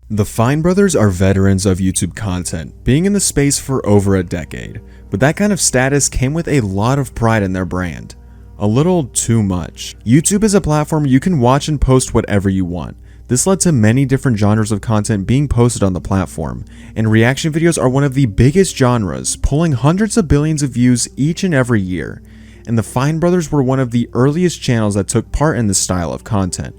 The Fine brothers are veterans of YouTube content, being in the space for over a decade, but that kind of status came with a lot of pride in their brand. A little too much. YouTube is a platform you can watch and post whatever you want. This led to many different genres of content being posted on the platform, and reaction videos are one of the biggest genres, pulling hundreds of billions of views each and every year. And the Fine brothers were one of the earliest channels that took part in this style of content,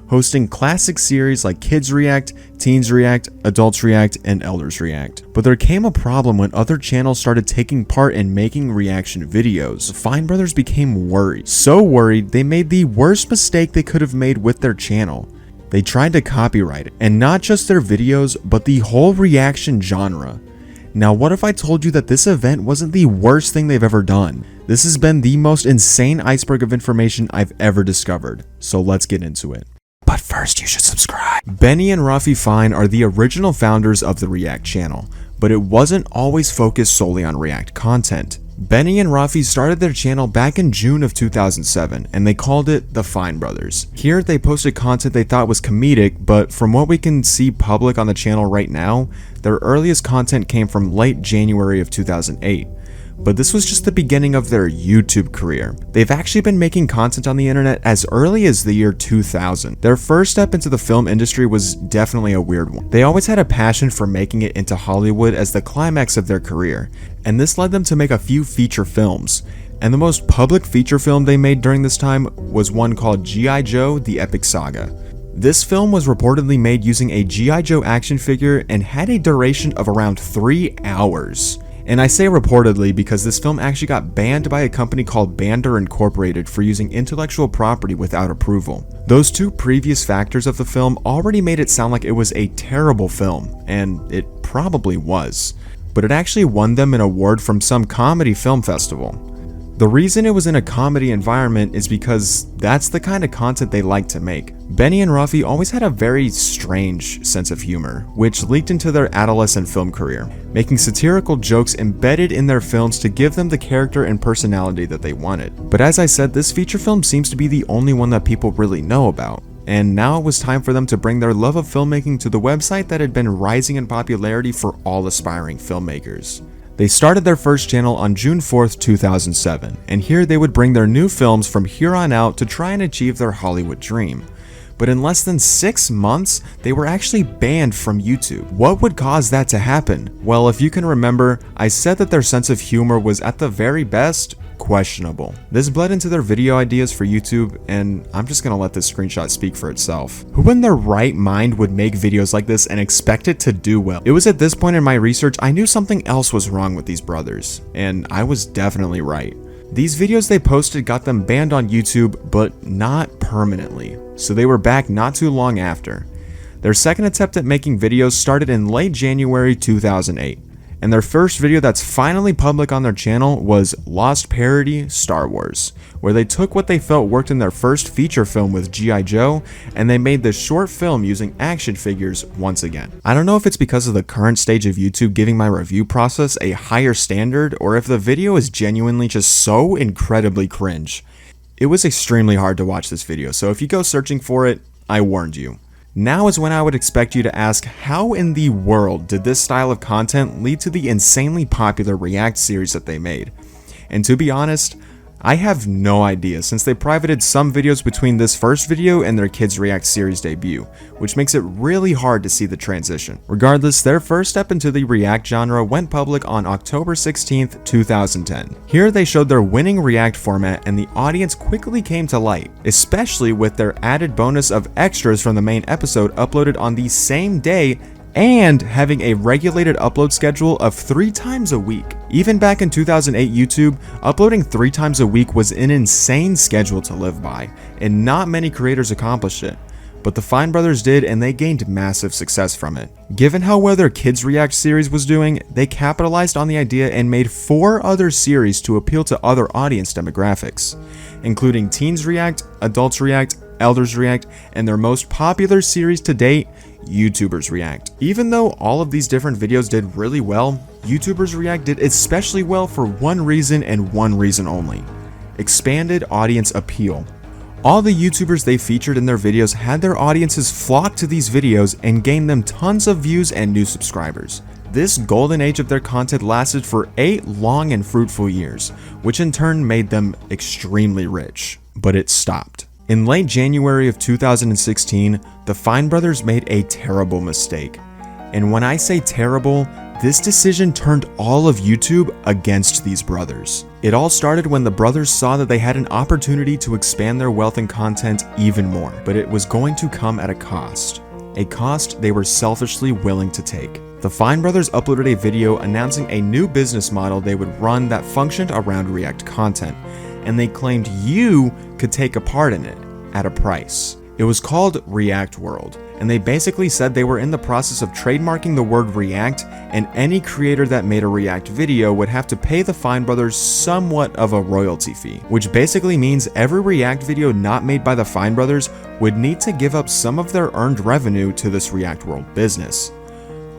hosting classic series like Kids React, Teens React, Adults React, and Elders React. But there came a problem when other channels started taking part in making reaction videos. The Fine brothers became worried. So worried, they made the worst mistake they could have made with their channel. They tried to copyright it, and not just their videos, but the whole reaction genre. Now, what if I told you that this event wasn't the worst thing they've ever done? This has been the most insane iceberg of information I've ever discovered, so let's get into it. But first, you should subscribe. Benny and Rafi Fine are the original founders of the React channel, but it wasn't always focused solely on React content. Benny and Rafi started their channel back in June of 2007, and they called it the Fine Brothers. Here, they posted content they thought was comedic, but from what we can see public on the channel right now, their earliest content came from late January of 2008. But this was just the beginning of their YouTube career. They've actually been making content on the internet as early as the year 2000. Their first step into the film industry was definitely a weird one. They always had a passion for making it into Hollywood as the climax of their career, and this led them to make a few feature films. And the most public feature film they made during this time was one called G.I. Joe: The Epic Saga. This film was reportedly made using a G.I. Joe action figure and had a duration of around 3 hours. And I say reportedly because this film actually got banned by a company called Bander Incorporated for using intellectual property without approval. Those two previous factors of the film already made it sound like it was a terrible film, and it probably was. But it actually won them an award from some comedy film festival. The reason it was in a comedy environment is because that's the kind of content they like to make. Benny and Rafi always had a very strange sense of humor, which leaked into their adolescent film career, making satirical jokes embedded in their films to give them the character and personality that they wanted. But as I said, this feature film seems to be the only one that people really know about. And now it was time for them to bring their love of filmmaking to the website that had been rising in popularity for all aspiring filmmakers. They started their first channel on June 4th, 2007, and here they would bring their new films from here on out to try and achieve their Hollywood dream. But in less than 6 months, they were actually banned from YouTube. What would cause that to happen? Well, if you can remember, I said that their sense of humor was at the very best questionable. This bled into their video ideas for YouTube, and I'm just gonna let this screenshot speak for itself. Who in their right mind would make videos like this and expect it to do well? It was at this point in my research I knew something else was wrong with these brothers, and I was definitely right. These videos they posted got them banned on YouTube, but not permanently, so they were back not too long after. Their second attempt at making videos started in late January 2008. And their first video that's finally public on their channel was Lost Parody Star Wars, where they took what they felt worked in their first feature film with G.I. Joe, and they made this short film using action figures once again. I don't know if it's because of the current stage of YouTube giving my review process a higher standard, or if the video is genuinely just so incredibly cringe. It was extremely hard to watch this video, so if you go searching for it, I warned you. Now is when I would expect you to ask, how in the world did this style of content lead to the insanely popular React series that they made? And to be honest, I have no idea, since they privated some videos between this first video and their Kids React series debut, which makes it really hard to see the transition. Regardless, their first step into the React genre went public on October 16th, 2010. Here they showed their winning React format, and the audience quickly came to light, especially with their added bonus of extras from the main episode uploaded on the same day and having a regulated upload schedule of 3 times a week. Even back in 2008 YouTube, uploading 3 times a week was an insane schedule to live by, and not many creators accomplished it. But the Fine brothers did, and they gained massive success from it. Given how well their Kids React series was doing, they capitalized on the idea and made 4 other series to appeal to other audience demographics, including Teens React, Adults React, Elders React, and their most popular series to date, YouTubers React. Even though all of these different videos did really well, YouTubers React did especially well for one reason and one reason only: expanded audience appeal. All the YouTubers they featured in their videos had their audiences flock to these videos and gain them tons of views and new subscribers. This golden age of their content lasted for 8 long and fruitful years, which in turn made them extremely rich. But it stopped. In late January of 2016, the Fine brothers made a terrible mistake. And when I say terrible, this decision turned all of YouTube against these brothers. It all started when the brothers saw that they had an opportunity to expand their wealth and content even more, but it was going to come at a cost they were selfishly willing to take. The Fine brothers uploaded a video announcing a new business model they would run that functioned around React content, and they claimed you could take a part in it at a price. It was called React World, and they basically said they were in the process of trademarking the word React, and any creator that made a React video would have to pay the Fine brothers somewhat of a royalty fee, which basically means every React video not made by the Fine brothers would need to give up some of their earned revenue to this React World business.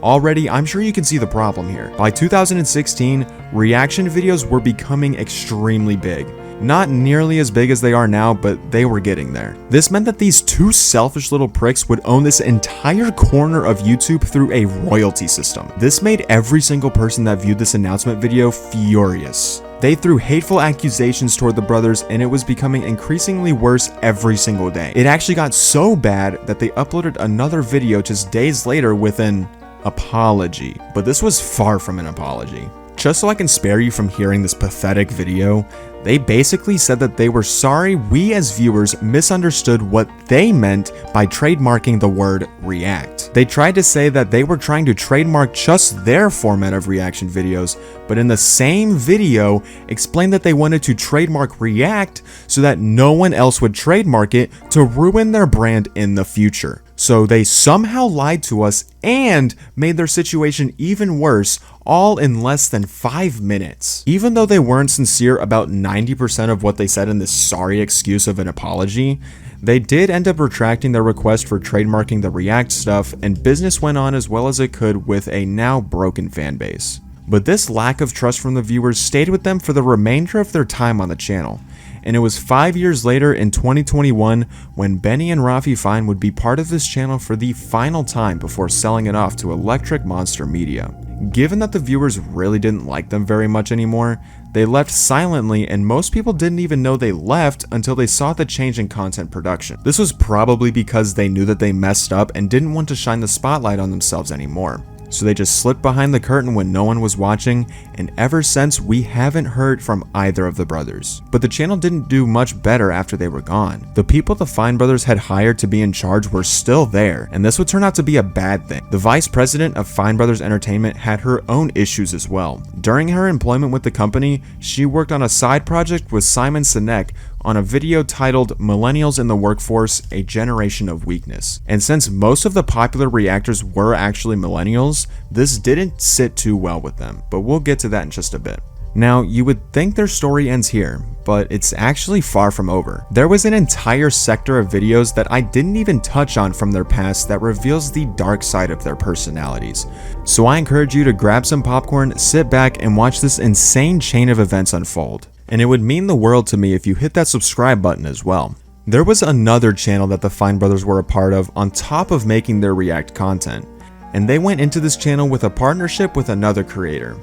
Already, I'm sure you can see the problem here. By 2016, reaction videos were becoming extremely big. Not nearly as big as they are now, but they were getting there. This meant that these two selfish little pricks would own this entire corner of YouTube through a royalty system. This made every single person that viewed this announcement video furious. They threw hateful accusations toward the brothers, and it was becoming increasingly worse every single day. It actually got so bad that they uploaded another video just days later with an apology. But this was far from an apology. Just so I can spare you from hearing this pathetic video, they basically said that they were sorry we as viewers misunderstood what they meant by trademarking the word React. They tried to say that they were trying to trademark just their format of reaction videos, but in the same video explained that they wanted to trademark React so that no one else would trademark it to ruin their brand in the future. So they somehow lied to us and made their situation even worse, all in less than 5 minutes. Even though they weren't sincere about 90% of what they said in this sorry excuse of an apology, they did end up retracting their request for trademarking the React stuff, and business went on as well as it could with a now broken fan base. But this lack of trust from the viewers stayed with them for the remainder of their time on the channel. And it was 5 years later in 2021 when Benny and Rafi Fine would be part of this channel for the final time before selling it off to Electric Monster Media. Given that the viewers really didn't like them very much anymore, they left silently, and most people didn't even know they left until they saw the change in content production. This was probably because they knew that they messed up and didn't want to shine the spotlight on themselves anymore. So they just slipped behind the curtain when no one was watching, and ever since we haven't heard from either of the brothers. But the channel didn't do much better after they were gone. The people the Fine brothers had hired to be in charge were still there, and this would turn out to be a bad thing. The vice president of Fine Brothers Entertainment had her own issues as well. During her employment with the company, she worked on a side project with Simon Sinek on a video titled Millennials in the Workforce, A Generation of Weakness. And since most of the popular reactors were actually millennials, this didn't sit too well with them, but we'll get to that in just a bit. Now, you would think their story ends here, but it's actually far from over. There was an entire sector of videos that I didn't even touch on from their past that reveals the dark side of their personalities. So I encourage you to grab some popcorn, sit back, and watch this insane chain of events unfold. And it would mean the world to me if you hit that subscribe button as well. There was another channel that the Fine brothers were a part of on top of making their React content, and they went into this channel with a partnership with another creator,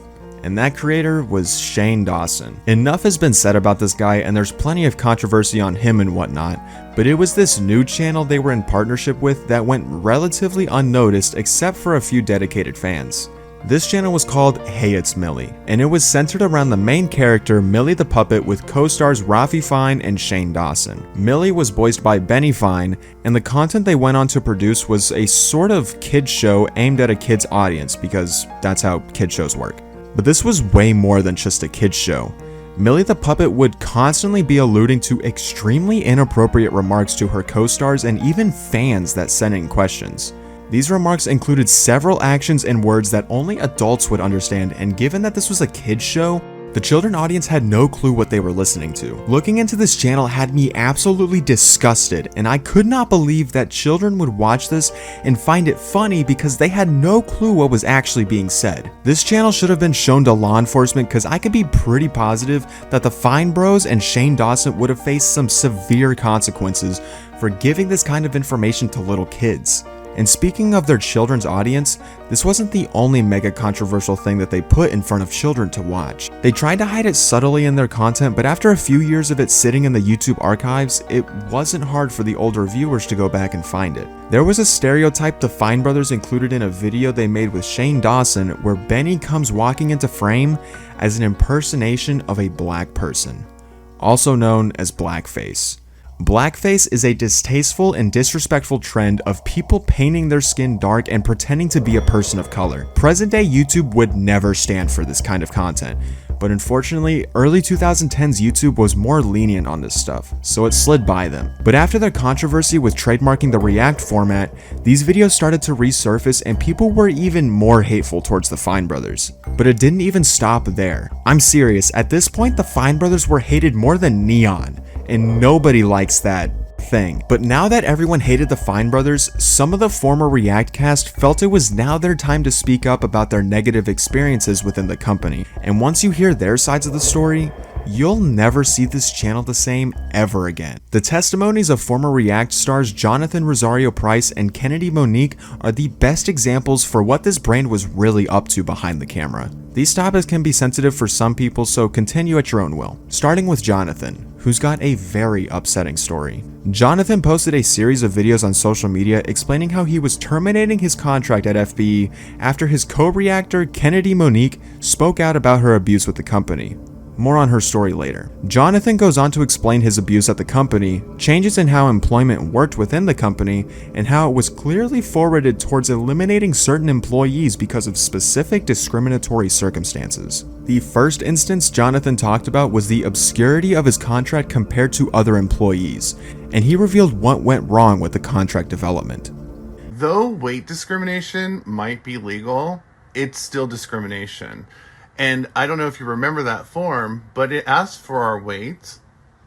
and that creator was Shane Dawson. Enough has been said about this guy, and there's plenty of controversy on him and whatnot, but it was this new channel they were in partnership with that went relatively unnoticed except for a few dedicated fans. This channel was called Hey It's Millie, and it was centered around the main character Millie the Puppet with co-stars Rafi Fine and Shane Dawson. Millie was voiced by Benny Fine, and the content they went on to produce was a sort of kid show aimed at a kid's audience because that's how kid shows work. But this was way more than just a kid's show. Millie the Puppet would constantly be alluding to extremely inappropriate remarks to her co-stars and even fans that sent in questions. These remarks included several actions and words that only adults would understand, and given that this was a kids show, The children audience had no clue what they were listening to. Looking into this channel had me absolutely disgusted, and I could not believe that children would watch this and find it funny because they had no clue what was actually being said. This channel should have been shown to law enforcement because I could be pretty positive that the Fine Bros and Shane Dawson would have faced some severe consequences for giving this kind of information to little kids. And speaking of their children's audience, this wasn't the only mega controversial thing that they put in front of children to watch. They tried to hide it subtly in their content, but after a few years of it sitting in the YouTube archives, it wasn't hard for the older viewers to go back and find it. There was a stereotype the Fine Brothers included in a video they made with Shane Dawson where Benny comes walking into frame as an impersonation of a black person, also known as blackface. Blackface is a distasteful and disrespectful trend of people painting their skin dark and pretending to be a person of color. Present-day YouTube would never stand for this kind of content, but unfortunately, early 2010s YouTube was more lenient on this stuff, so it slid by them. But after their controversy with trademarking the React format, these videos started to resurface and people were even more hateful towards the Fine Brothers. But it didn't even stop there. I'm serious, at this point the Fine Brothers were hated more than Neon, and nobody likes that thing. But now that everyone hated the Fine Brothers, some of the former React cast felt it was now their time to speak up about their negative experiences within the company. And once you hear their sides of the story, you'll never see this channel the same ever again. The testimonies of former React stars Jonathan Rosario Price and Kennedy Monique are the best examples for what this brand was really up to behind the camera. These topics can be sensitive for some people, so continue at your own will. Starting with Jonathan, who's got a very upsetting story. Jonathan posted a series of videos on social media explaining how he was terminating his contract at FBE after his co-reactor Kennedy Monique spoke out about her abuse with the company. More on her story later. Jonathan goes on to explain his abuse at the company, changes in how employment worked within the company, and how it was clearly forwarded towards eliminating certain employees because of specific discriminatory circumstances. The first instance Jonathan talked about was the obscurity of his contract compared to other employees, and he revealed what went wrong with the contract development. Though weight discrimination might be legal, it's still discrimination. And I don't know if you remember that form, but it asked for our weight.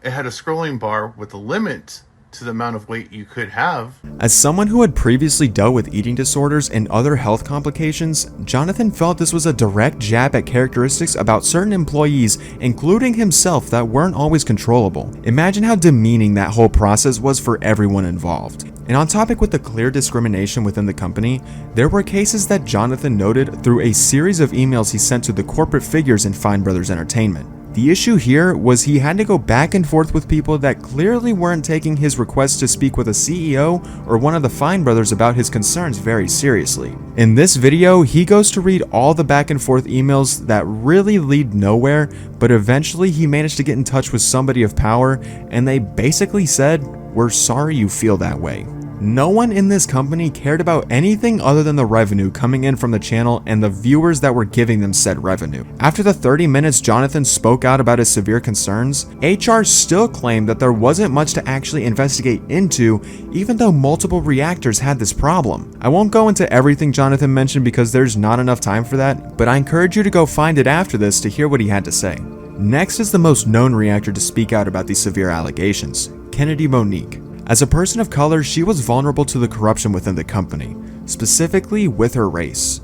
It had a scrolling bar with a limit to the amount of weight you could have. As someone who had previously dealt with eating disorders and other health complications, Jonathan felt this was a direct jab at characteristics about certain employees, including himself, that weren't always controllable. Imagine how demeaning that whole process was for everyone involved. And on topic with the clear discrimination within the company, there were cases that Jonathan noted through a series of emails he sent to the corporate figures in Fine Brothers Entertainment. The issue here was he had to go back and forth with people that clearly weren't taking his request to speak with a CEO or one of the Fine Brothers about his concerns very seriously. In this video, he goes to read all the back and forth emails that really lead nowhere, but eventually he managed to get in touch with somebody of power, and they basically said, "We're sorry you feel that way." No one in this company cared about anything other than the revenue coming in from the channel and the viewers that were giving them said revenue. After the 30 minutes Jonathan spoke out about his severe concerns, HR still claimed that there wasn't much to actually investigate into, even though multiple reactors had this problem. I won't go into everything Jonathan mentioned because there's not enough time for that, but I encourage you to go find it after this to hear what he had to say. Next is the most known reactor to speak out about these severe allegations, Kennedy Monique. As a person of color, she was vulnerable to the corruption within the company, specifically with her race.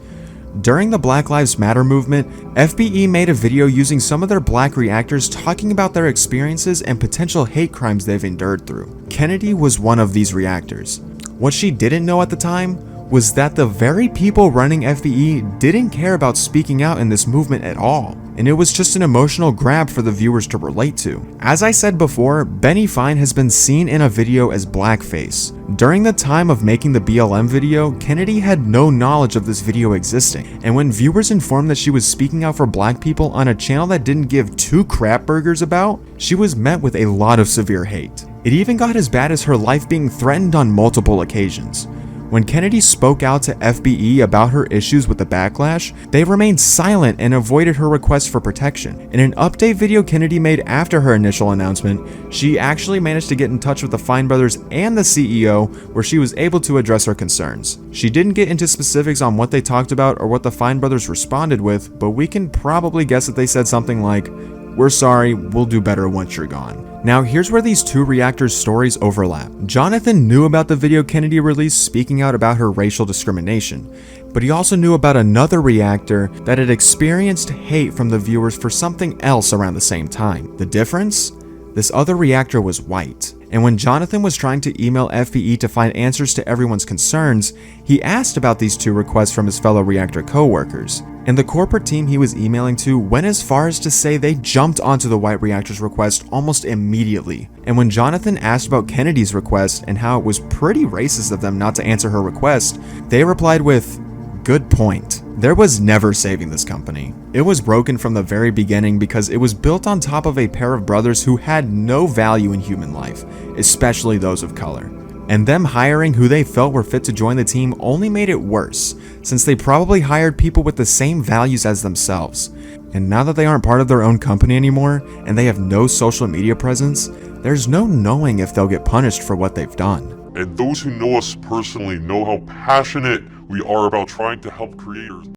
During the Black Lives Matter movement, FBE made a video using some of their black reactors talking about their experiences and potential hate crimes they've endured through. Kennedy was one of these reactors. What she didn't know at the time was that the very people running FBE didn't care about speaking out in this movement at all, and it was just an emotional grab for the viewers to relate to. As I said before, Benny Fine has been seen in a video as blackface. During the time of making the BLM video, Kennedy had no knowledge of this video existing, and when viewers informed that she was speaking out for black people on a channel that didn't give two crap burgers about, she was met with a lot of severe hate. It even got as bad as her life being threatened on multiple occasions. When Kennedy spoke out to FBE about her issues with the backlash, they remained silent and avoided her request for protection. In an update video Kennedy made after her initial announcement, she actually managed to get in touch with the Fine brothers and the CEO, where she was able to address her concerns. She didn't get into specifics on what they talked about or what the Fine brothers responded with, but we can probably guess that they said something like, "We're sorry, we'll do better once you're gone." Now here's where these two reactors' stories overlap. Jonathan knew about the video Kennedy released speaking out about her racial discrimination, but he also knew about another reactor that had experienced hate from the viewers for something else around the same time. The difference? This other reactor was white. And when Jonathan was trying to email FBE to find answers to everyone's concerns, he asked about these two requests from his fellow reactor co-workers. And the corporate team he was emailing to went as far as to say they jumped onto the white reactor's request almost immediately. And when Jonathan asked about Kennedy's request and how it was pretty racist of them not to answer her request, they replied with, "Good point." There was never saving this company. It was broken from the very beginning because it was built on top of a pair of brothers who had no value in human life, especially those of color. And them hiring who they felt were fit to join the team only made it worse, since they probably hired people with the same values as themselves. And now that they aren't part of their own company anymore, and they have no social media presence, there's no knowing if they'll get punished for what they've done. And those who know us personally know how passionate we are about trying to help creators.